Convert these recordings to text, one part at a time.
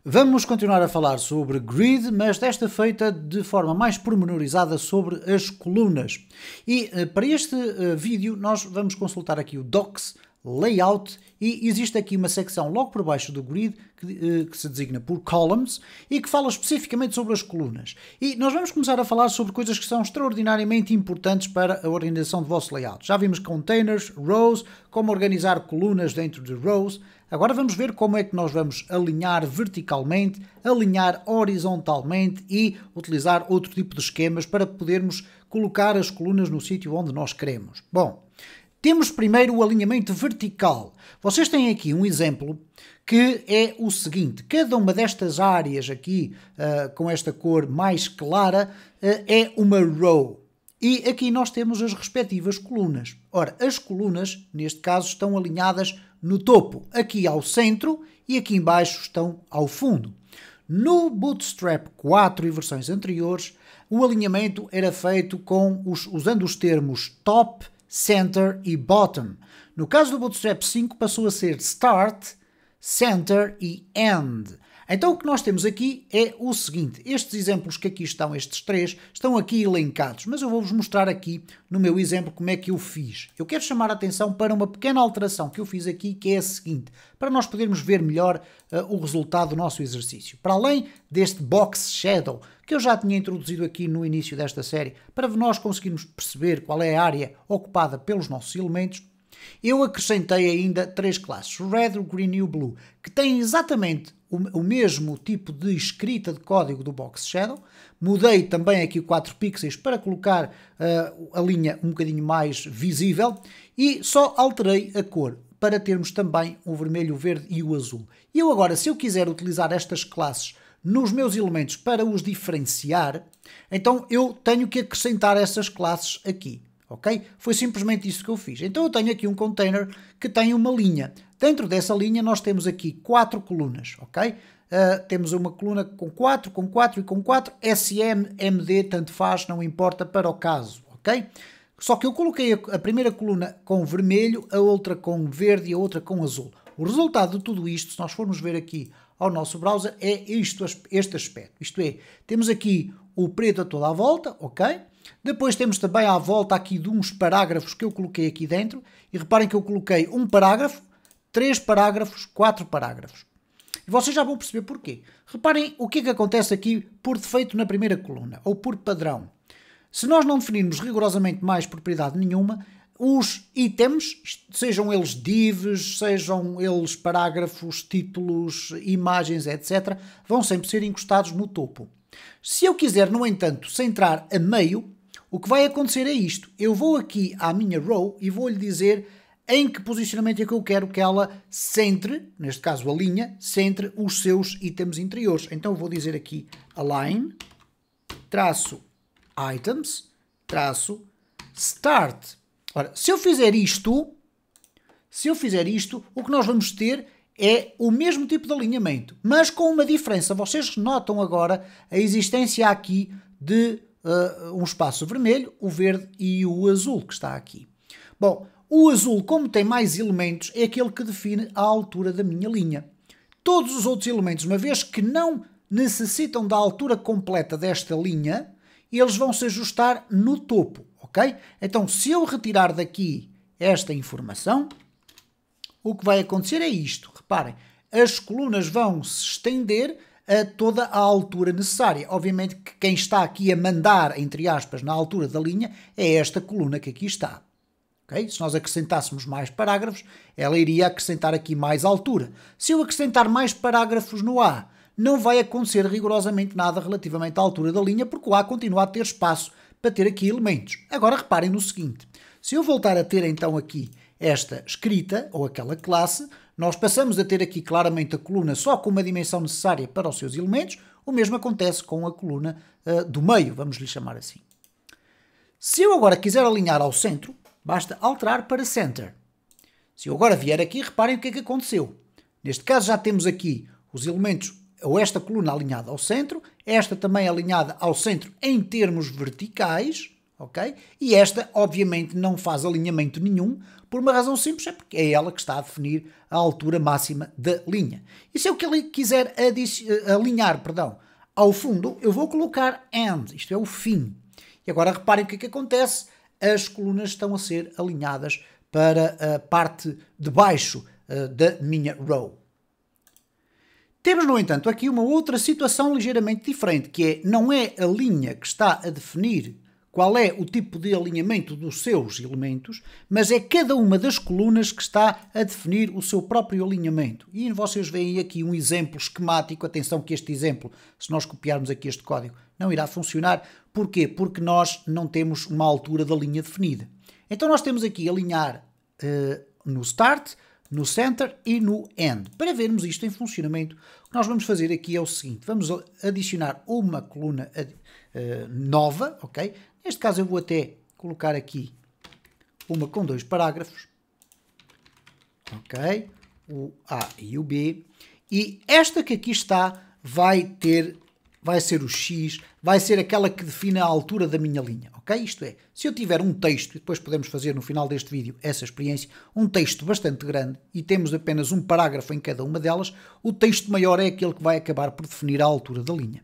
Vamos continuar a falar sobre grid, mas desta feita de forma mais pormenorizada sobre as colunas. E para este vídeo nós vamos consultar aqui o Docs Layout e existe aqui uma secção logo por baixo do grid que se designa por Columns e que fala especificamente sobre as colunas. E nós vamos começar a falar sobre coisas que são extraordinariamente importantes para a organização do vosso layout. Já vimos containers, rows, como organizar colunas dentro de rows. Agora vamos ver como é que nós vamos alinhar verticalmente, alinhar horizontalmente e utilizar outro tipo de esquemas para podermos colocar as colunas no sítio onde nós queremos. Bom, temos primeiro o alinhamento vertical. Vocês têm aqui um exemplo que é o seguinte: cada uma destas áreas aqui, com esta cor mais clara, é uma row. E aqui nós temos as respectivas colunas. Ora, as colunas, neste caso, estão alinhadas no topo, aqui ao centro e aqui embaixo estão ao fundo. No Bootstrap 4 e versões anteriores, o alinhamento era feito usando os termos top, center e bottom. No caso do Bootstrap 5 passou a ser start, center e end. Então o que nós temos aqui é o seguinte: estes exemplos que aqui estão, estes três, estão aqui elencados, mas eu vou-vos mostrar aqui no meu exemplo como é que eu fiz. Eu quero chamar a atenção para uma pequena alteração que eu fiz aqui, que é a seguinte, para nós podermos ver melhor o resultado do nosso exercício. Para além deste box shadow, que eu já tinha introduzido aqui no início desta série, para nós conseguirmos perceber qual é a área ocupada pelos nossos elementos, eu acrescentei ainda três classes, Red, Green e o Blue, que têm exatamente o mesmo tipo de escrita de código do Box Shadow. Mudei também aqui 4 pixels para colocar a linha um bocadinho mais visível e só alterei a cor para termos também o vermelho, o verde e o azul. E eu agora, se eu quiser utilizar estas classes nos meus elementos para os diferenciar, então eu tenho que acrescentar essas classes aqui. Ok? Foi simplesmente isso que eu fiz. Então eu tenho aqui um container que tem uma linha. Dentro dessa linha nós temos aqui 4 colunas, ok? Temos uma coluna com 4 e com 4, SM, MD, tanto faz, não importa para o caso, ok? Só que eu coloquei a primeira coluna com vermelho, a outra com verde e a outra com azul. O resultado de tudo isto, se nós formos ver aqui ao nosso browser, é este aspecto. Isto é, temos aqui o preto a toda a volta, ok? Depois temos também à volta aqui de uns parágrafos que eu coloquei aqui dentro. E reparem que eu coloquei um parágrafo, 3 parágrafos, 4 parágrafos. E vocês já vão perceber porquê. Reparem o que é que acontece aqui por defeito na primeira coluna, ou por padrão. Se nós não definirmos rigorosamente mais propriedade nenhuma, os itens, sejam eles divs, sejam eles parágrafos, títulos, imagens, etc., vão sempre ser encostados no topo. Se eu quiser, no entanto, centrar a meio, o que vai acontecer é isto. Eu vou aqui à minha row e vou-lhe dizer em que posicionamento é que eu quero que ela centre, neste caso a linha, centre os seus itens interiores. Então eu vou dizer aqui align, traço items, traço start. Ora, se eu fizer isto, o que nós vamos ter é o mesmo tipo de alinhamento, mas com uma diferença. Vocês notam agora a existência aqui de um espaço vermelho, o verde e o azul que está aqui. Bom, o azul, como tem mais elementos, é aquele que define a altura da minha linha. Todos os outros elementos, uma vez que não necessitam da altura completa desta linha, eles vão se ajustar no topo, ok? Então, se eu retirar daqui esta informação, o que vai acontecer é isto. Reparem, as colunas vão se estender a toda a altura necessária. Obviamente que quem está aqui a mandar, entre aspas, na altura da linha, é esta coluna que aqui está. Okay? Se nós acrescentássemos mais parágrafos, ela iria acrescentar aqui mais altura. Se eu acrescentar mais parágrafos no A, não vai acontecer rigorosamente nada relativamente à altura da linha, porque o A continua a ter espaço para ter aqui elementos. Agora reparem no seguinte: se eu voltar a ter então aqui esta escrita, ou aquela classe, nós passamos a ter aqui claramente a coluna só com uma dimensão necessária para os seus elementos. O mesmo acontece com a coluna do meio, vamos lhe chamar assim. Se eu agora quiser alinhar ao centro, basta alterar para center. Se eu agora vier aqui, reparem o que é que aconteceu. Neste caso já temos aqui os elementos, ou esta coluna alinhada ao centro, esta também alinhada ao centro em termos verticais, ok? E esta, obviamente, não faz alinhamento nenhum, por uma razão simples, é porque é ela que está a definir a altura máxima da linha. E se eu quiser alinhar, ao fundo, eu vou colocar end, isto é o fim. E agora reparem o que é que acontece, as colunas estão a ser alinhadas para a parte de baixo da minha row. Temos, no entanto, aqui uma outra situação ligeiramente diferente, que é, não é a linha que está a definir qual é o tipo de alinhamento dos seus elementos, mas é cada uma das colunas que está a definir o seu próprio alinhamento. E vocês veem aqui um exemplo esquemático. Atenção que este exemplo, se nós copiarmos aqui este código, não irá funcionar. Porquê? Porque nós não temos uma altura da linha definida. Então nós temos aqui alinhar no start, no center e no end. Para vermos isto em funcionamento, o que nós vamos fazer aqui é o seguinte: vamos adicionar uma coluna nova, ok? Neste caso eu vou até colocar aqui uma com 2 parágrafos, ok? O A e o B. E esta que aqui está vai ser o X, vai ser aquela que define a altura da minha linha, ok? Isto é, se eu tiver um texto, e depois podemos fazer no final deste vídeo essa experiência, um texto bastante grande e temos apenas um parágrafo em cada uma delas, o texto maior é aquele que vai acabar por definir a altura da linha,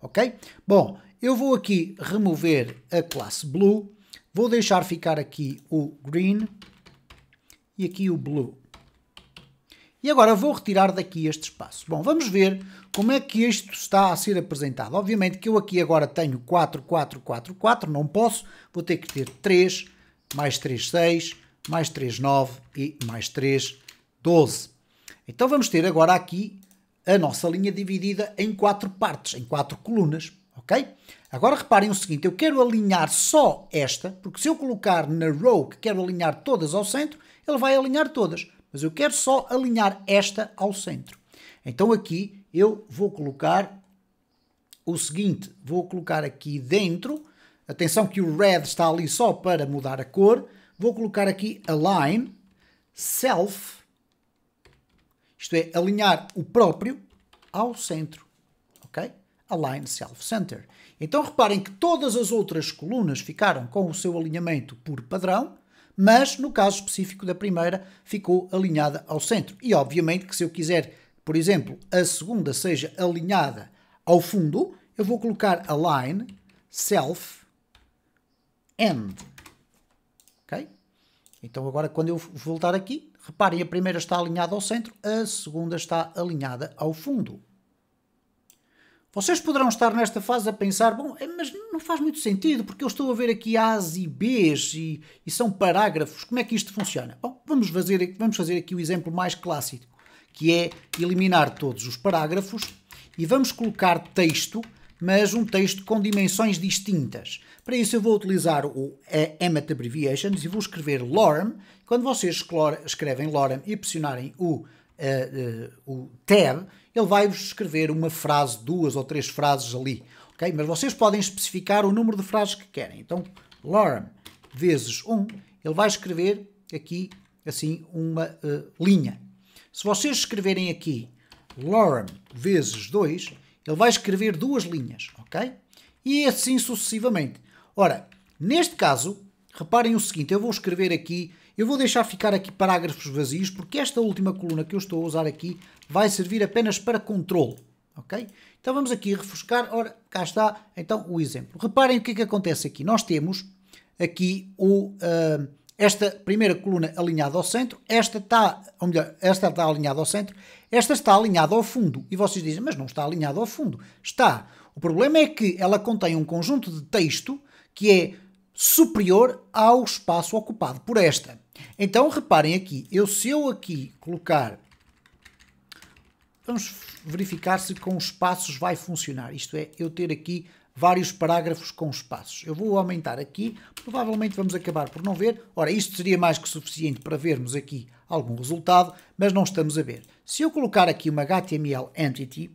ok? Bom, eu vou aqui remover a classe Blue, vou deixar ficar aqui o Green e aqui o Blue. E agora vou retirar daqui este espaço. Bom, vamos ver como é que isto está a ser apresentado. Obviamente que eu aqui agora tenho 4, 4, 4, 4, não posso. Vou ter que ter 3, mais 3, 6, mais 3, 9 e mais 3, 12. Então vamos ter agora aqui a nossa linha dividida em 4 partes, em 4 colunas, ok? Agora reparem o seguinte, eu quero alinhar só esta, porque se eu colocar na row que quero alinhar todas ao centro, ele vai alinhar todas. Mas eu quero só alinhar esta ao centro. Então aqui eu vou colocar o seguinte, vou colocar aqui dentro, atenção que o red está ali só para mudar a cor, vou colocar aqui align self, isto é, alinhar o próprio ao centro, ok? Align self center. Então reparem que todas as outras colunas ficaram com o seu alinhamento por padrão, mas no caso específico da primeira ficou alinhada ao centro. E obviamente que se eu quiser, por exemplo, a segunda seja alinhada ao fundo, eu vou colocar align self end. Ok? Então agora quando eu voltar aqui, reparem, a primeira está alinhada ao centro, a segunda está alinhada ao fundo. Vocês poderão estar nesta fase a pensar, bom, mas não faz muito sentido, porque eu estou a ver aqui A's e B's e são parágrafos, como é que isto funciona? Bom, vamos fazer aqui o exemplo mais clássico, que é eliminar todos os parágrafos e vamos colocar texto, mas um texto com dimensões distintas. Para isso eu vou utilizar o Emmet Abbreviations e vou escrever lorem. Quando vocês escrevem lorem e pressionarem o tab, ele vai-vos escrever uma frase, 2 ou 3 frases ali, ok? Mas vocês podem especificar o número de frases que querem. Então, lorem vezes 1, ele vai escrever aqui, assim, uma linha. Se vocês escreverem aqui lorem vezes 2, ele vai escrever 2 linhas, ok? E assim sucessivamente. Ora, neste caso, reparem o seguinte, eu vou escrever aqui, eu vou deixar ficar aqui parágrafos vazios, porque esta última coluna que eu estou a usar aqui vai servir apenas para controle, ok? Então vamos aqui refrescar, ora, cá está, então o exemplo. Reparem o que é que acontece aqui. Nós temos aqui esta primeira coluna alinhada ao centro, esta está alinhada ao centro, esta está alinhada ao fundo. E vocês dizem, mas não está alinhada ao fundo. Está. O problema é que ela contém um conjunto de texto que é superior ao espaço ocupado por esta. Então, reparem aqui, se eu aqui colocar, vamos verificar se com espaços vai funcionar, isto é, eu ter aqui vários parágrafos com espaços. Eu vou aumentar aqui, provavelmente vamos acabar por não ver. Ora, isto seria mais que suficiente para vermos aqui algum resultado, mas não estamos a ver. Se eu colocar aqui uma HTML entity,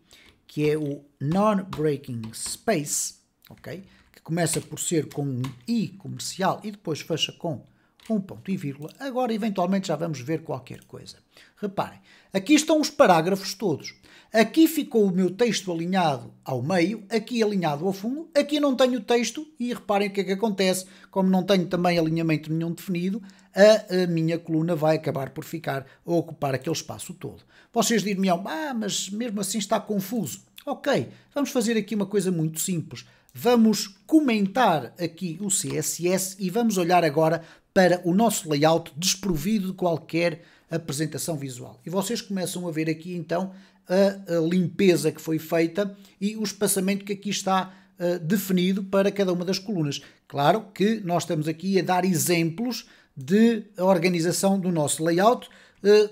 que é o non-breaking space, ok? Que começa por ser com um I comercial e depois fecha com um ponto e vírgula. Agora, eventualmente, já vamos ver qualquer coisa. Reparem, aqui estão os parágrafos todos. Aqui ficou o meu texto alinhado ao meio, aqui alinhado ao fundo, aqui não tenho texto e reparem o que é que acontece. Como não tenho também alinhamento nenhum definido, a minha coluna vai acabar por ficar a ocupar aquele espaço todo. Vocês dirão-me, mas mesmo assim está confuso. Ok, vamos fazer aqui uma coisa muito simples. Vamos comentar aqui o CSS e vamos olhar agora para o nosso layout desprovido de qualquer apresentação visual. E vocês começam a ver aqui então a limpeza que foi feita e o espaçamento que aqui está definido para cada uma das colunas. Claro que nós estamos aqui a dar exemplos de organização do nosso layout,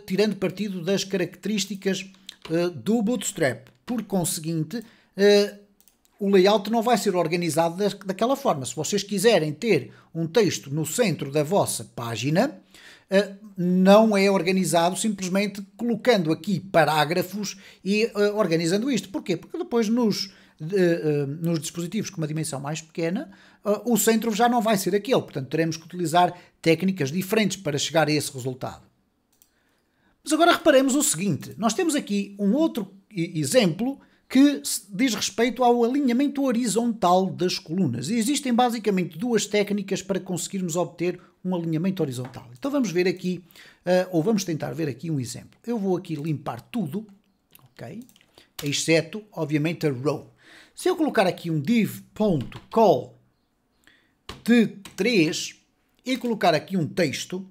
tirando partido das características do Bootstrap. Por conseguinte, o layout não vai ser organizado daquela forma. Se vocês quiserem ter um texto no centro da vossa página, não é organizado simplesmente colocando aqui parágrafos e organizando isto. Porquê? Porque depois nos dispositivos com uma dimensão mais pequena, o centro já não vai ser aquele. Portanto, teremos que utilizar técnicas diferentes para chegar a esse resultado. Mas agora reparemos o seguinte. Nós temos aqui um outro exemplo que diz respeito ao alinhamento horizontal das colunas. E existem basicamente duas técnicas para conseguirmos obter um alinhamento horizontal. Então vamos ver aqui, ou vamos tentar ver aqui um exemplo. Eu vou aqui limpar tudo, ok? Exceto, obviamente, a row. Se eu colocar aqui um div.call de 3 e colocar aqui um texto,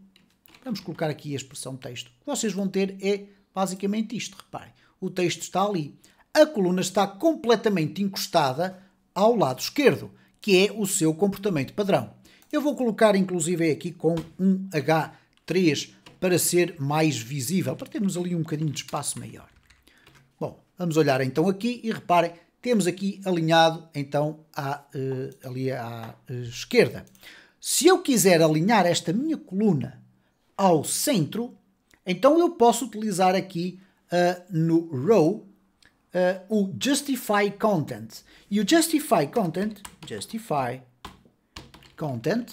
vamos colocar aqui a expressão texto, o que vocês vão ter é basicamente isto, reparem. O texto está ali. A coluna está completamente encostada ao lado esquerdo, que é o seu comportamento padrão. Eu vou colocar inclusive aqui com um H3 para ser mais visível, para termos ali um bocadinho de espaço maior. Bom, vamos olhar então aqui e reparem, temos aqui alinhado então ali à esquerda. Se eu quiser alinhar esta minha coluna ao centro, então eu posso utilizar aqui no row o Justify Content. E o Justify Content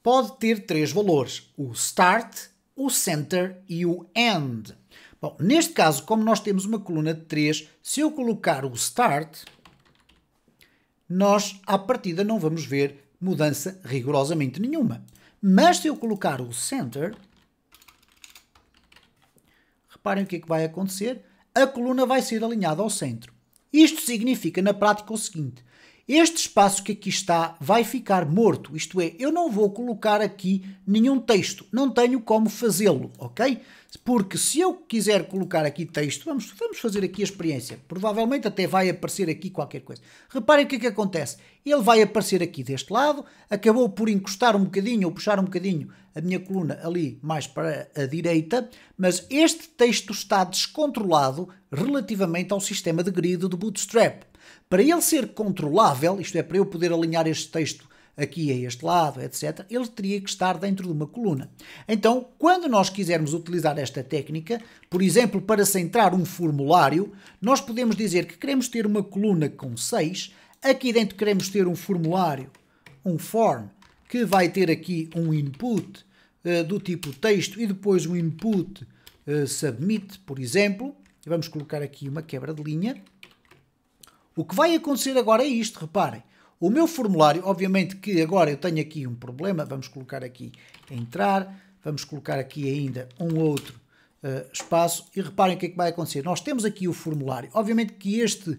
pode ter três valores: o Start, o Center e o End. Bom, neste caso, como nós temos uma coluna de 3, se eu colocar o Start, nós à partida não vamos ver mudança rigorosamente nenhuma. Mas se eu colocar o Center, reparem o que é que vai acontecer. A coluna vai ser alinhada ao centro. Isto significa, na prática, o seguinte: este espaço que aqui está vai ficar morto, isto é, eu não vou colocar aqui nenhum texto, não tenho como fazê-lo, ok? Porque se eu quiser colocar aqui texto, vamos fazer aqui a experiência, provavelmente até vai aparecer aqui qualquer coisa. Reparem o que é que acontece, ele vai aparecer aqui deste lado, acabou por encostar um bocadinho ou puxar um bocadinho a minha coluna ali mais para a direita, mas este texto está descontrolado relativamente ao sistema de grid do Bootstrap. Para ele ser controlável, isto é, para eu poder alinhar este texto aqui a este lado, etc., ele teria que estar dentro de uma coluna. Então, quando nós quisermos utilizar esta técnica, por exemplo, para centrar um formulário, nós podemos dizer que queremos ter uma coluna com 6, aqui dentro queremos ter um formulário, um form, que vai ter aqui um input do tipo texto e depois um input submit, por exemplo. Vamos colocar aqui uma quebra de linha. O que vai acontecer agora é isto, reparem. O meu formulário, obviamente que agora eu tenho aqui um problema, vamos colocar aqui entrar, vamos colocar aqui ainda um outro espaço e reparem o que é que vai acontecer. Nós temos aqui o formulário, obviamente que este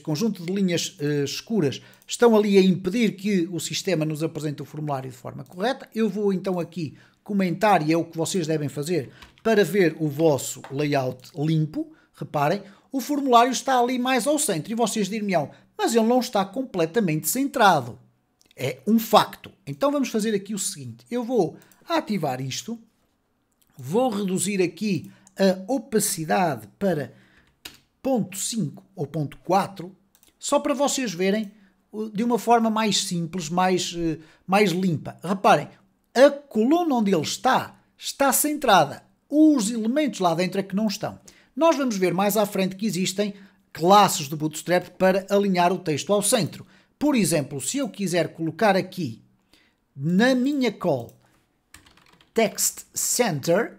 conjunto de linhas escuras estão ali a impedir que o sistema nos apresente o formulário de forma correta. Eu vou então aqui comentar, e é o que vocês devem fazer para ver o vosso layout limpo. Reparem, o formulário está ali mais ao centro e vocês dir-me-ão, mas ele não está completamente centrado. É um facto. Então vamos fazer aqui o seguinte, eu vou ativar isto, vou reduzir aqui a opacidade para 0.5 ou 0.4, só para vocês verem de uma forma mais simples, mais limpa. Reparem, a coluna onde ele está centrada. Os elementos lá dentro é que não estão. Nós vamos ver mais à frente que existem classes do Bootstrap para alinhar o texto ao centro. Por exemplo, se eu quiser colocar aqui na minha call Text Center,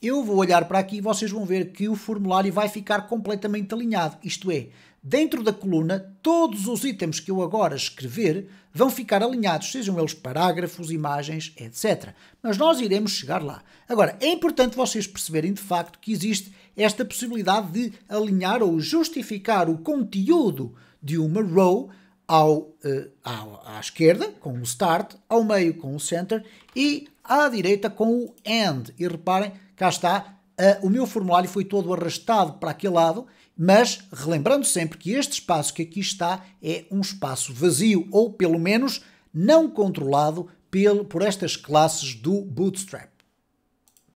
eu vou olhar para aqui e vocês vão ver que o formulário vai ficar completamente alinhado. Isto é, dentro da coluna, todos os itens que eu agora escrever vão ficar alinhados, sejam eles parágrafos, imagens, etc. Mas nós iremos chegar lá. Agora, é importante vocês perceberem de facto que existe esta possibilidade de alinhar ou justificar o conteúdo de uma row à esquerda, com o start, ao meio com o center e à direita com o end. E reparem, cá está, o meu formulário foi todo arrastado para aquele lado, mas relembrando sempre que este espaço que aqui está é um espaço vazio, ou pelo menos não controlado por estas classes do Bootstrap.